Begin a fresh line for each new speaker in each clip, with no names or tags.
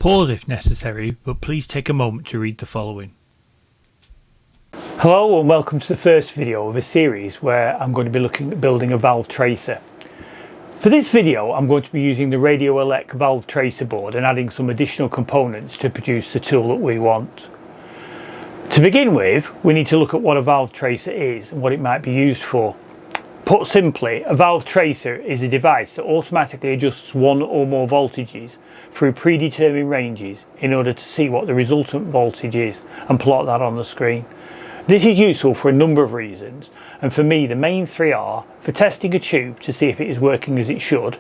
Pause if necessary, but please take a moment to read the following. Hello and welcome to the first video of a series where I'm going to be looking at building a valve tracer. For this video I'm going to be using the RadioElec valve tracer board and adding some additional components to produce the tool that we want. To begin with, we need to look at what a valve tracer is and what it might be used for. Put simply, a valve tracer is a device that automatically adjusts one or more voltages through predetermined ranges in order to see what the resultant voltage is and plot that on the screen. This is useful for a number of reasons, and for me the main three are for testing a tube to see if it is working as it should,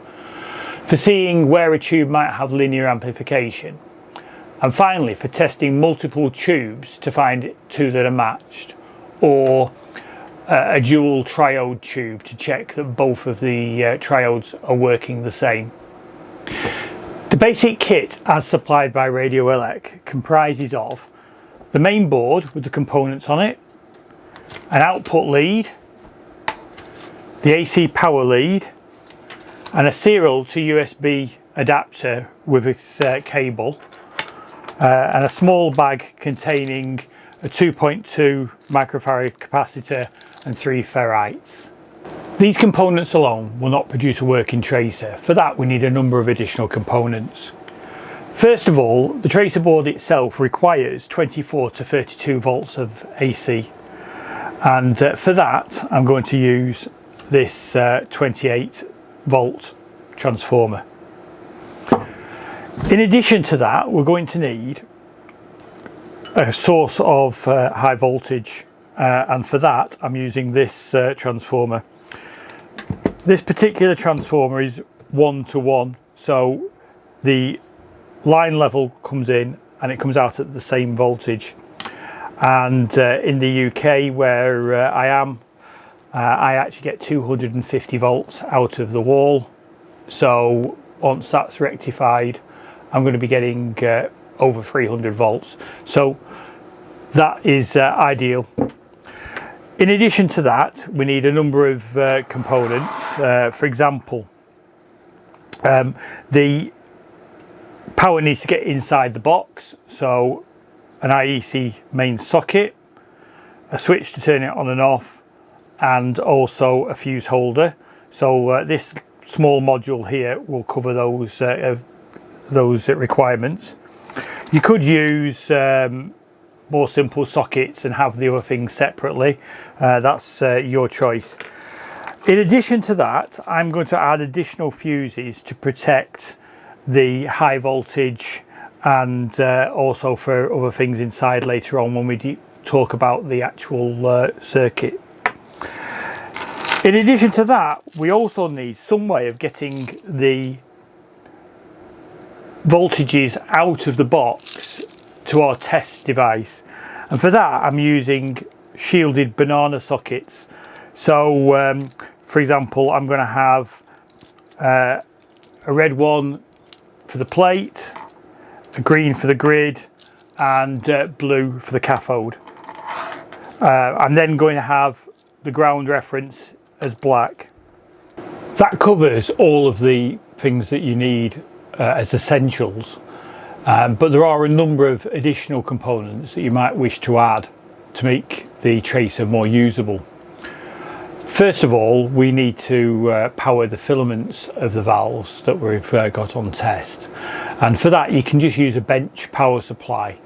for seeing where a tube might have linear amplification, and finally for testing multiple tubes to find two that are matched, or a dual triode tube to check that both of the triodes are working the same. The basic kit as supplied by RadioElec comprises of the main board with the components on it, an output lead, the AC power lead, and a serial to USB adapter with its cable, and a small bag containing a 2.2 microfarad capacitor and 3 ferrites. These components alone will not produce a working tracer. For that we need a number of additional components. First of all, the tracer board itself requires 24 to 32 volts of AC, and for that I'm going to use this 28 volt transformer. In addition to that, we're going to need a source of high voltage, and for that I'm using this transformer. This particular transformer is 1-to-1, so the line level comes in and it comes out at the same voltage, and in the UK where I am, I actually get 250 volts out of the wall, so once that's rectified I'm going to be getting over 300 volts, so that is ideal. In addition to that, we need a number of components. For example, the power needs to get inside the box, so an IEC main socket, a switch to turn it on and off, and also a fuse holder. So this small module here will cover those requirements. You could use more simple sockets and have the other things separately. That's your choice. In addition to that, I'm going to add additional fuses to protect the high voltage, and also for other things inside later on when we talk about the actual circuit. In addition to that, we also need some way of getting the voltages out of the box to our test device, and for that I'm using shielded banana sockets. So for example, I'm going to have a red one for the plate, a green for the grid, and blue for the cathode. I'm then going to have the ground reference as black. That covers all of the things that you need as essentials. But there are a number of additional components that you might wish to add to make the tracer more usable. First of all, we need to power the filaments of the valves that we've got on test, and for that you can just use a bench power supply.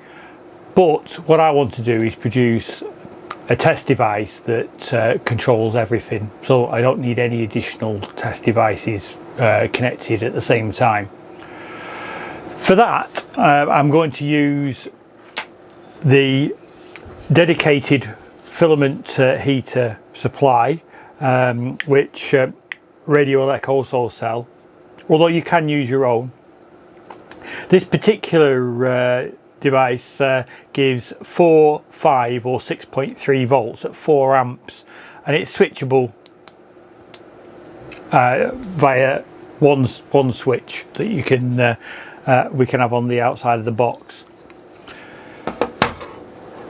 But what I want to do is produce a test device that controls everything, so I don't need any additional test devices connected at the same time. For that, I'm going to use the dedicated filament heater supply, which RadioElec also sell, although you can use your own. This particular device gives 4, 5 or 6.3 volts at 4 amps, and it's switchable via one switch that you can we can have on the outside of the box.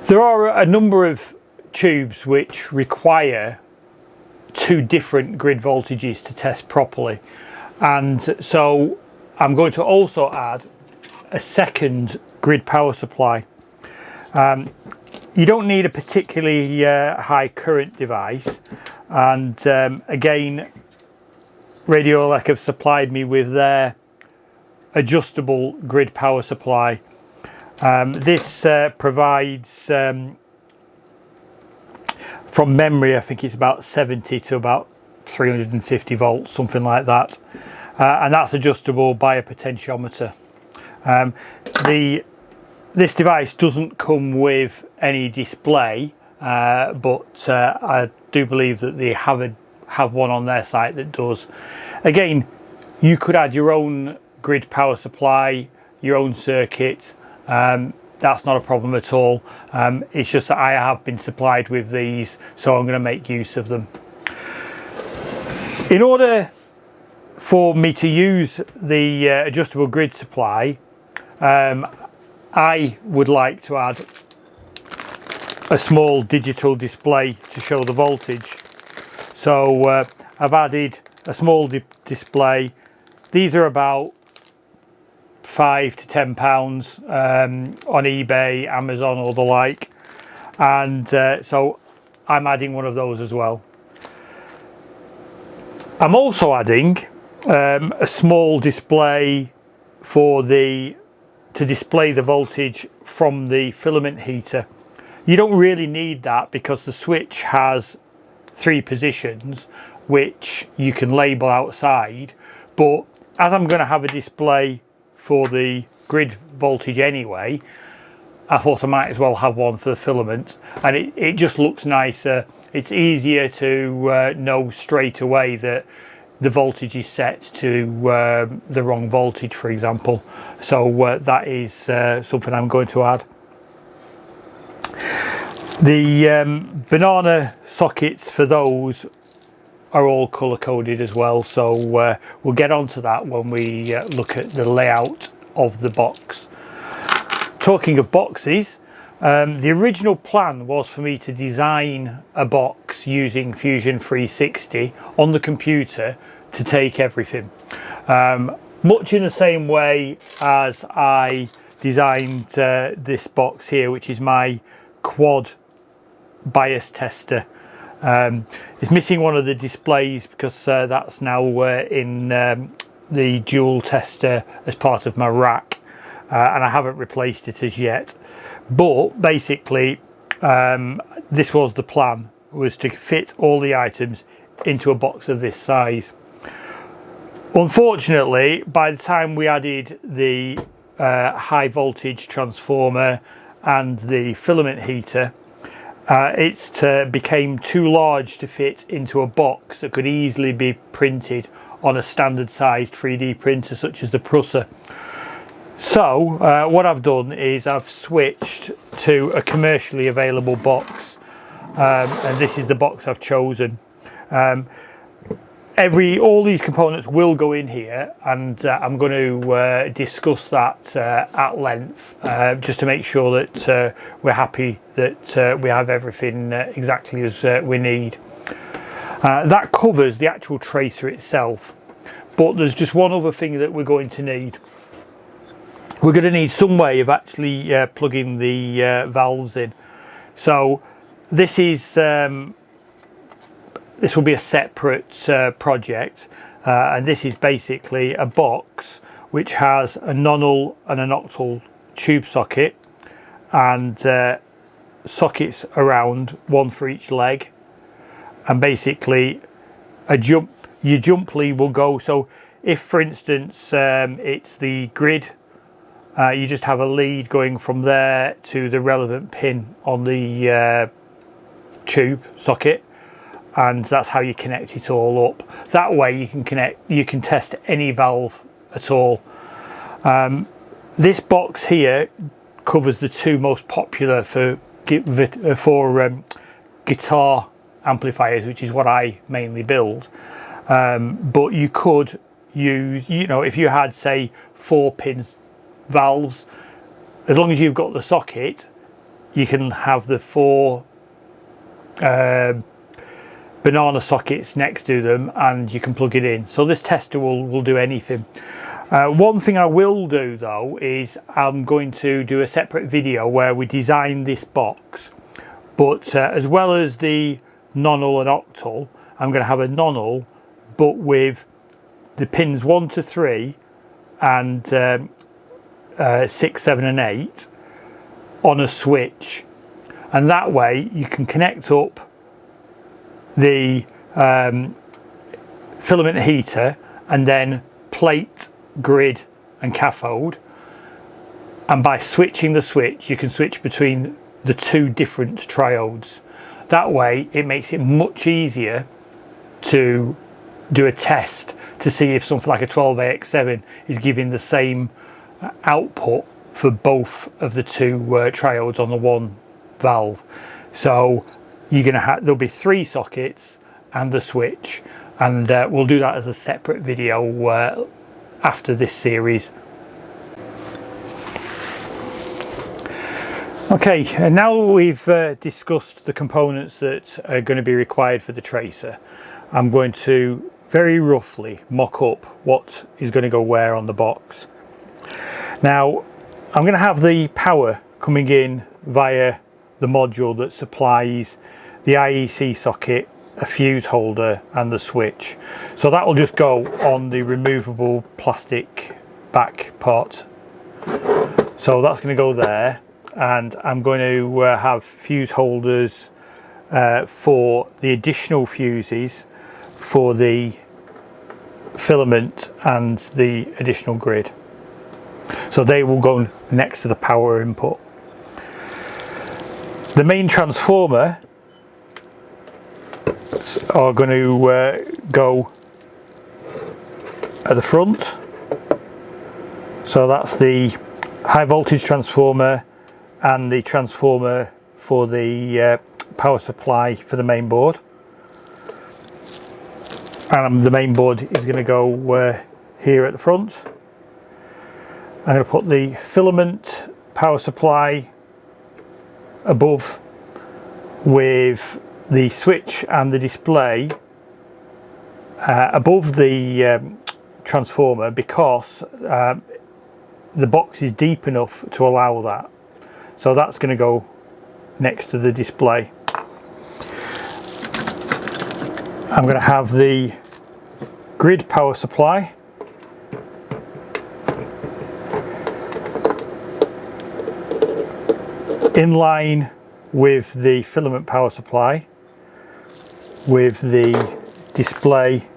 There are a number of tubes which require 2 different grid voltages to test properly, and so I'm going to also add a second grid power supply. You don't need a particularly high current device, and again, RadioElec have supplied me with their adjustable grid power supply. This provides, from memory, I think it's about 70 to about 350 volts, something like that, and that's adjustable by a potentiometer. This device doesn't come with any display, but I do believe that they have one on their site that does. Again, you could add your own grid power supply, your own circuit. That's not a problem at all. It's just that I have been supplied with these, so I'm going to make use of them. In order for me to use the adjustable grid supply, I would like to add a small digital display to show the voltage. So I've added a small display. These are about £5 to £10 on eBay, Amazon or the like, and so I'm adding one of those as well. I'm also adding a small display to display the voltage from the filament heater. You don't really need that because the switch has 3 positions which you can label outside, but as I'm going to have a display for the grid voltage anyway, I thought I might as well have one for the filament, and it just looks nicer. It's easier to know straight away that the voltage is set to the wrong voltage, for example. So that is something I'm going to add. The banana sockets for those are all color coded as well, so we'll get onto that when we look at the layout of the box. Talking of boxes, the original plan was for me to design a box using Fusion 360 on the computer to take everything, much in the same way as I designed this box here, which is my quad bias tester. It's missing one of the displays because that's now in the dual tester as part of my rack, and I haven't replaced it as yet. But basically this was the plan, was to fit all the items into a box of this size. Unfortunately, by the time we added the high voltage transformer and the filament heater, it became too large to fit into a box that could easily be printed on a standard sized 3D printer such as the Prusa. So what I've done is I've switched to a commercially available box, and this is the box I've chosen. All these components will go in here, and I'm going to discuss that at length, just to make sure that we're happy that we have everything exactly as we need. That covers the actual tracer itself, but there's just one other thing that we're going to need. We're going to need some way of actually plugging the valves in. So this will be a separate project, and this is basically a box which has a nonal and an octal tube socket, and sockets around, one for each leg, and basically your jump lead will go. So if, for instance, it's the grid, you just have a lead going from there to the relevant pin on the tube socket, and that's how you connect it all up. That way you can test any valve at all. This box here covers the 2 most popular for guitar amplifiers, which is what I mainly build. But you could use, if you had, say, 4-pin valves, as long as you've got the socket, you can have the 4 banana sockets next to them, and you can plug it in. So this tester will do anything. One thing I will do though is I'm going to do a separate video where we design this box, but as well as the nonnull and octal, I'm going to have a nonnull but with the pins 1 to 3 and 6, 7 and 8 on a switch, and that way you can connect up the filament heater and then plate, grid and cathode, and by switching the switch you can switch between the two different triodes. That way it makes it much easier to do a test to see if something like a 12AX7 is giving the same output for both of the two triodes on the one valve. So you're going to have, there'll be 3 sockets and the switch, and we'll do that as a separate video after this series. Okay, and now we've discussed the components that are going to be required for the tracer, I'm going to very roughly mock up what is going to go where on the box. Now I'm going to have the power coming in via the module that supplies the IEC socket, a fuse holder and the switch. So that will just go on the removable plastic back part. So that's going to go there, and I'm going to have fuse holders for the additional fuses for the filament and the additional grid. So they will go next to the power input. The main transformer are going to go at the front. So that's the high voltage transformer and the transformer for the power supply for the main board. And the main board is going to go here at the front. I'm going to put the filament power supply above with the switch and the display above the transformer, because the box is deep enough to allow that. So that's going to go next to the display. I'm going to have the grid power supply in line with the filament power supply, with the display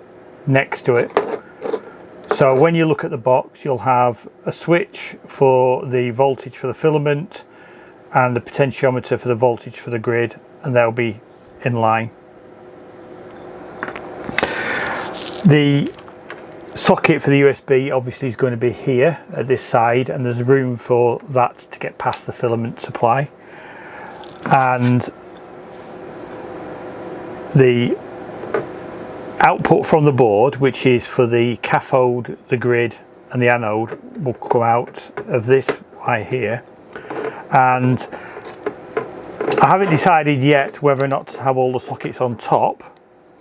next to it. So when you look at the box, you'll have a switch for the voltage for the filament and the potentiometer for the voltage for the grid, and they'll be in line. The socket for the USB obviously is going to be here at this side, and there's room for that to get past the filament supply. And the output from the board, which is for the cathode, the grid and the anode, will come out of this right here. And I haven't decided yet whether or not to have all the sockets on top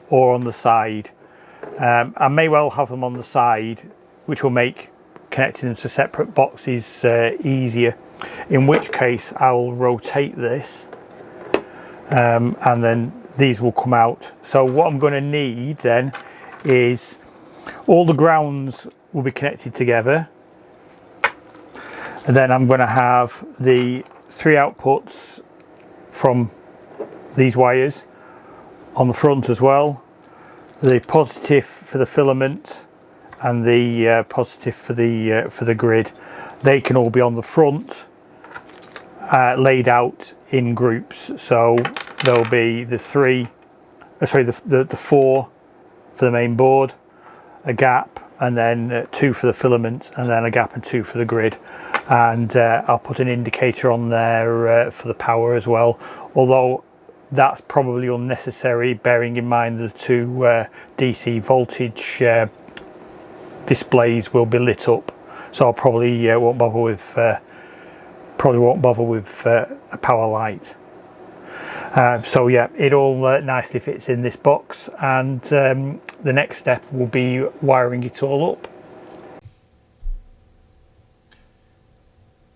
or on the side. I may well have them on the side, which will make connecting them to separate boxes easier, in which case I'll rotate this and then these will come out. So what I'm going to need then is all the grounds will be connected together, and then I'm going to have the 3 outputs from these wires on the front as well, the positive for the filament and the positive for the grid. They can all be on the front, laid out in groups. So there'll be the 4 for the main board, a gap, and then 2 for the filament, and then a gap and 2 for the grid. And I'll put an indicator on there for the power as well, although that's probably unnecessary, bearing in mind the 2 DC voltage displays will be lit up. So I probably won't bother with a power light. So yeah, it all nicely fits in this box, and the next step will be wiring it all up.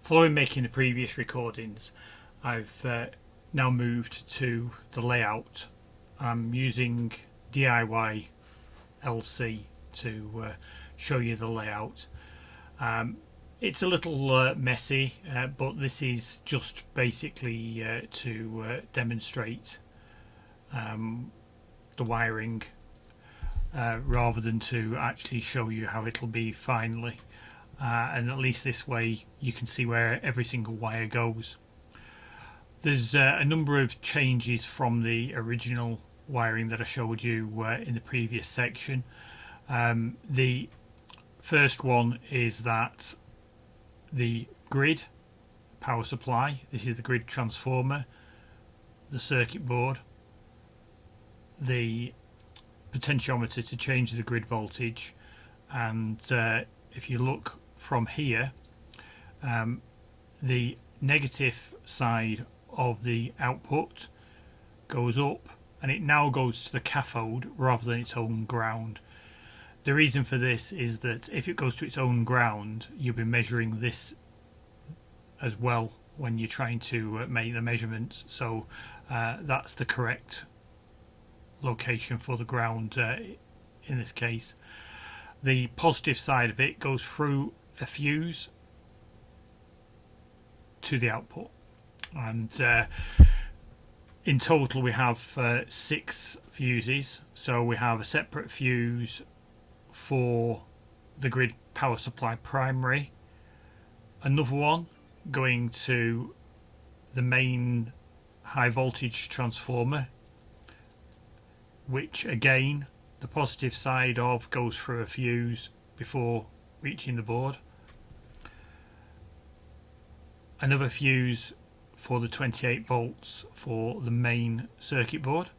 Following making the previous recordings, I've now moved to the layout. I'm using DIY LC to show you the layout. It's a little messy, but this is just basically to demonstrate the wiring rather than to actually show you how it'll be finally. And at least this way you can see where every single wire goes. There's a number of changes from the original wiring that I showed you in the previous section. The first one is that the grid power supply, this is the grid transformer, the circuit board, the potentiometer to change the grid voltage, and if you look from here, the negative side of the output goes up and it now goes to the cathode rather than its own ground. The reason for this is that if it goes to its own ground, you'll be measuring this as well when you're trying to make the measurements, so that's the correct location for the ground in this case. The positive side of it goes through a fuse to the output, and in total we have 6 fuses. So we have a separate fuse for the grid power supply primary, another one going to the main high voltage transformer, which again the positive side of goes through a fuse before reaching the board, another fuse for the 28 volts for the main circuit board,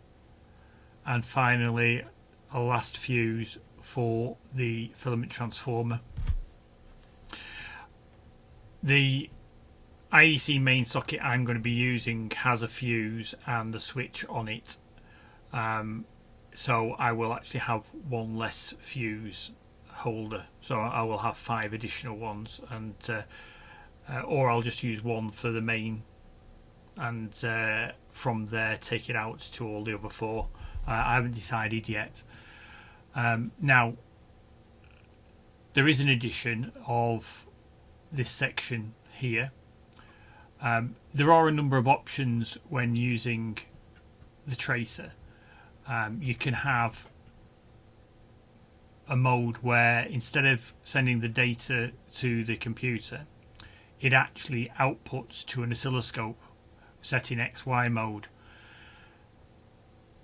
and finally a last fuse for the filament transformer. The IEC main socket I'm going to be using has a fuse and a switch on it, so I will actually have one less fuse holder, so I will have 5 additional ones, and or I'll just use one for the main and from there take it out to all the other 4. I haven't decided yet. Now there is an addition of this section here. There are a number of options when using the tracer. You can have a mode where instead of sending the data to the computer, it actually outputs to an oscilloscope set in XY mode.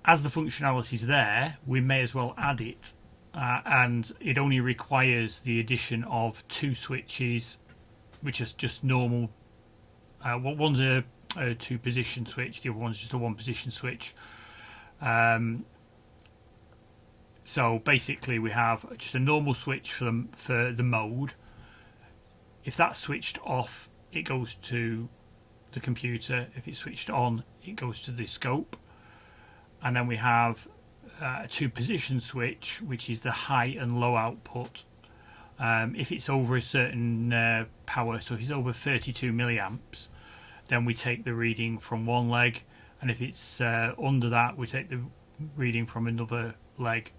As the functionality is there, we may as well add it, and it only requires the addition of 2 switches, which is just normal. One's a 2-position switch, the other one's just a 1-position switch. So basically we have just a normal switch for the mode. If that's switched off, it goes to the computer. If it's switched on, it goes to the scope. And then we have a 2-position switch, which is the high and low output. If it's over a certain power, so if it's over 32 milliamps, then we take the reading from one leg, and if it's under that, we take the reading from another leg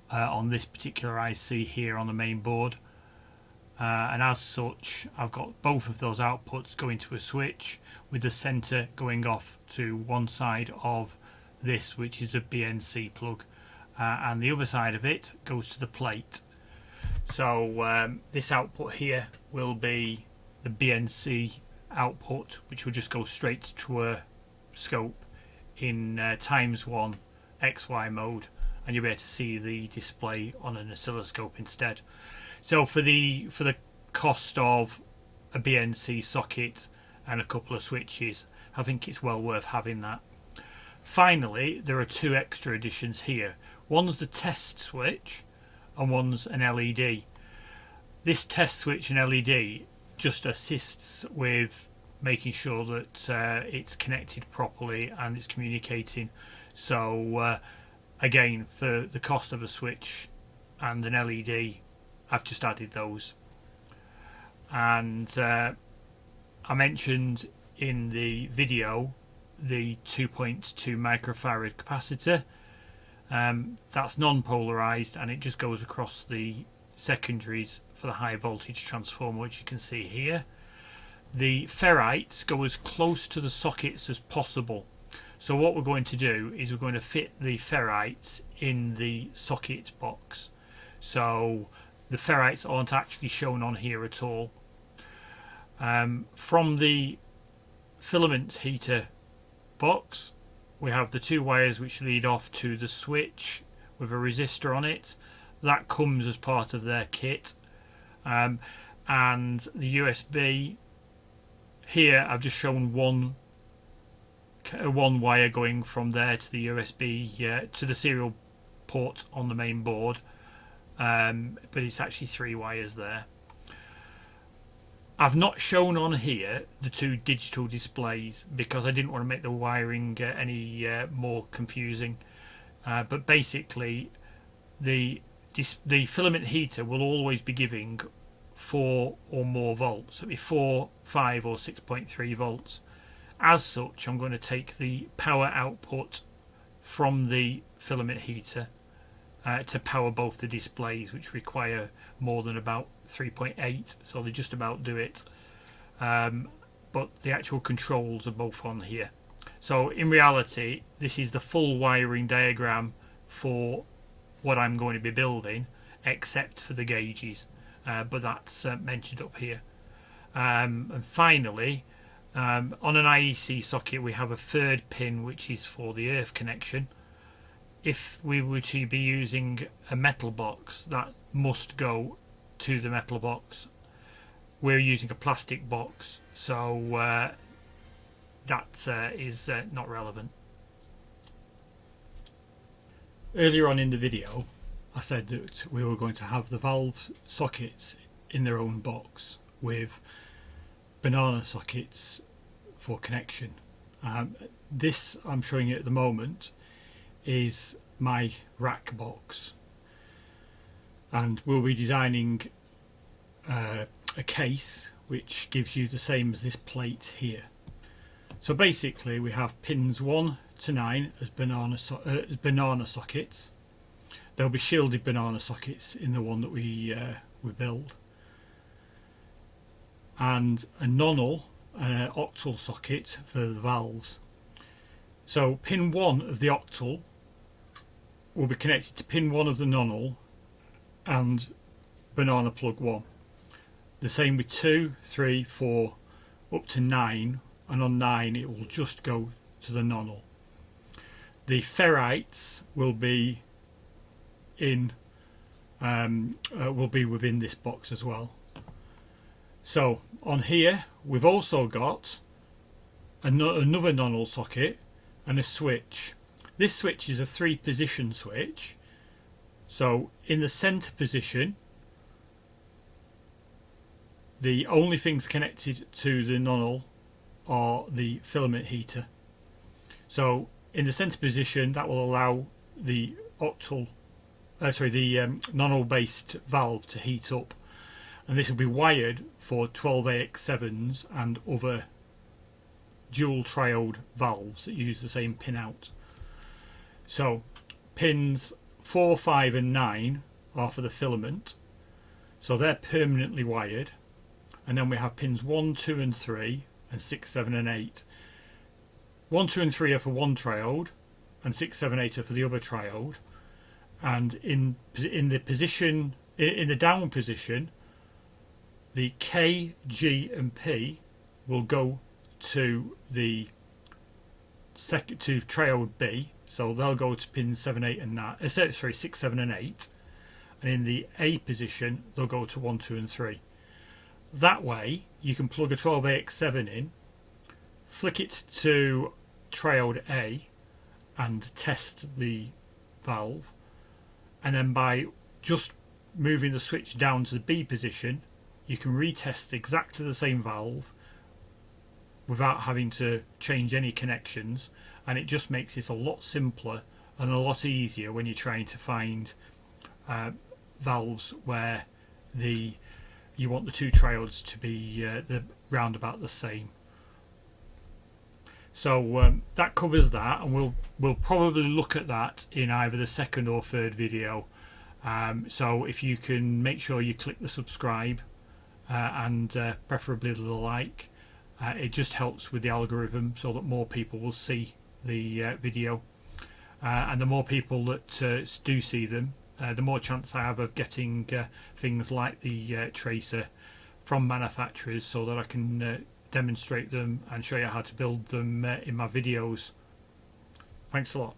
on this particular IC here on the main board. And as such, I've got both of those outputs going to a switch, with the center going off to one side of this, which is a BNC plug, and the other side of it goes to the plate. So this output here will be the BNC output, which will just go straight to a scope in ×1 XY mode, and you'll be able to see the display on an oscilloscope instead. So for the cost of a BNC socket and a couple of switches, I think it's well worth having that. Finally, there are 2 extra additions here. One's the test switch and one's an LED. This test switch and LED just assists with making sure that it's connected properly and it's communicating. So again, for the cost of a switch and an LED, I've just added those. And I mentioned in the video the 2.2 microfarad capacitor. That's non-polarized, and it just goes across the secondaries for the high voltage transformer, which you can see here. The ferrites go as close to the sockets as possible. So what we're going to do is we're going to fit the ferrites in the socket box. So the ferrites aren't actually shown on here at all. From the filament heater box, we have the two wires which lead off to the switch with a resistor on it. That comes as part of their kit. And the USB, here I've just shown one wire going from there to the USB to the serial port on the main board, but it's actually 3 wires there. I've not shown on here the 2 digital displays because I didn't want to make the wiring any more confusing, but basically the filament heater will always be giving 4 or more volts. It'll be 4, 5 or 6.3 volts. As such, I'm going to take the power output from the filament heater to power both the displays, which require more than about 3.8, so they just about do it. But the actual controls are both on here. So in reality, this is the full wiring diagram for what I'm going to be building, except for the gauges, but that's mentioned up here. And finally, on an IEC socket we have a 3rd pin which is for the earth connection. If we were to be using a metal box, that must go to the metal box. We're using a plastic box, so that is not relevant. Earlier on in the video I said that we were going to have the valve sockets in their own box with banana sockets for connection. This I'm showing you at the moment is my rack box, and we'll be designing a case which gives you the same as this plate here. So basically we have pins 1 to 9 as banana sockets. There'll be shielded banana sockets in the one that we build, and a nonel and an octal socket for the valves. So pin 1 of the octal will be connected to pin 1 of the nonel and banana plug 1. The same with 2, 3, 4 up to 9, and on 9 it will just go to the nonel. The ferrites will be in will be within this box as well. So on here we've also got another nonel socket and a switch. This switch is a 3-position switch, so in the center position the only things connected to the nonel are the filament heater. So in the center position that will allow the nonel based valve to heat up, and this will be wired for 12AX7s and other dual triode valves that use the same pin out. So pins 4, 5 and 9 are for the filament, so they're permanently wired, and then we have pins 1, 2 and 3 and 6, 7 and 8. 1, 2 and 3 are for one triode and 6, 7, 8 are for the other triode, and in the down position the K, G and P will go to the triode B, so they'll go to pins 7, 8 and 9, 6, 7 and 8, and in the A position they'll go to 1, 2 and 3. That way you can plug a 12AX7 in, flick it to triode A and test the valve, and then by just moving the switch down to the B position you can retest exactly the same valve without having to change any connections, and it just makes it a lot simpler and a lot easier when you're trying to find valves where you want the 2 triodes to be round about the same. So that covers that, and we'll probably look at that in either the second or third video. So if you can make sure you click the subscribe and preferably the like, it just helps with the algorithm so that more people will see the video, and the more people that do see them, the more chance I have of getting things like the tracer from manufacturers, so that I can demonstrate them and show you how to build them in my videos. Thanks a lot.